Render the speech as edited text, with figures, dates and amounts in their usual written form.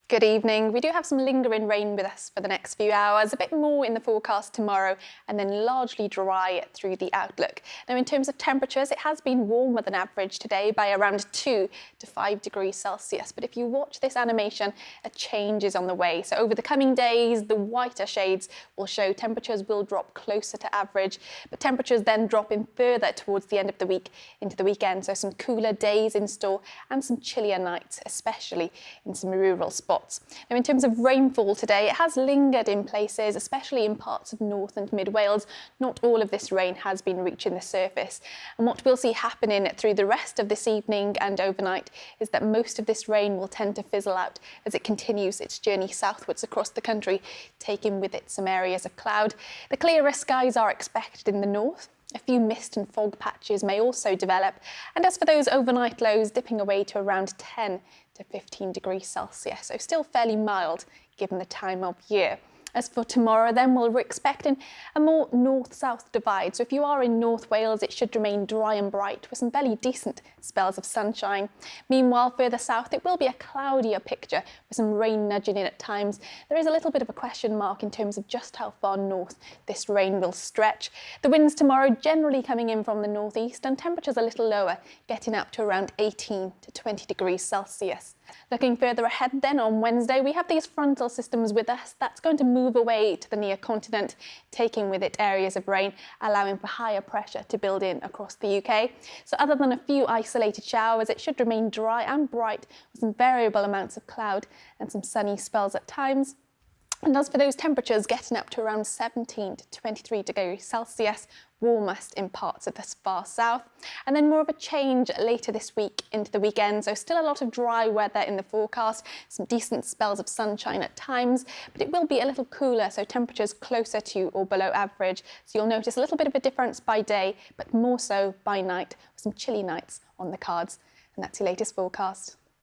Good evening. We do have some lingering rain with us for the next few hours, a bit more in the forecast tomorrow, and then largely dry through the outlook. Now, in terms of temperatures, it has been warmer than average today by around 2 to 5 degrees Celsius. But if you watch this animation, a change is on the way. So over the coming days, the whiter shades will show temperatures will drop closer to average, but temperatures then dropping further towards the end of the week into the weekend. So some cooler days in store and some chillier nights, especially in some rural spots. Now, in terms of rainfall today, it has lingered in places, especially in parts of North and Mid Wales. Not all of this rain has been reaching the surface. And what we'll see happening through the rest of this evening and overnight is that most of this rain will tend to fizzle out as it continues its journey southwards across the country, taking with it some areas of cloud. The clearer skies are expected in the north. A few mist and fog patches may also develop. And as for those overnight lows, dipping away to around 10 to 15 degrees Celsius, so still fairly mild given the time of year. As for tomorrow, then, we're expecting a more north-south divide. So if you are in North Wales, it should remain dry and bright with some fairly decent spells of sunshine. Meanwhile, further south, it will be a cloudier picture with some rain nudging in at times. There is a little bit of a question mark in terms of just how far north this rain will stretch. The winds tomorrow generally coming in from the northeast and temperatures a little lower, getting up to around 18 to 20 degrees Celsius. Looking further ahead then, on Wednesday, we have these frontal systems with us. That's going to move away to the near continent, taking with it areas of rain, allowing for higher pressure to build in across the UK. So other than a few isolated showers, it should remain dry and bright with some variable amounts of cloud and some sunny spells at times. And as for those temperatures, getting up to around 17 to 23 degrees Celsius, warmest in parts of the far south. And then more of a change later this week into the weekend. So still a lot of dry weather in the forecast, some decent spells of sunshine at times, but it will be a little cooler, so temperatures closer to or below average. So you'll notice a little bit of a difference by day, but more so by night, with some chilly nights on the cards. And that's your latest forecast.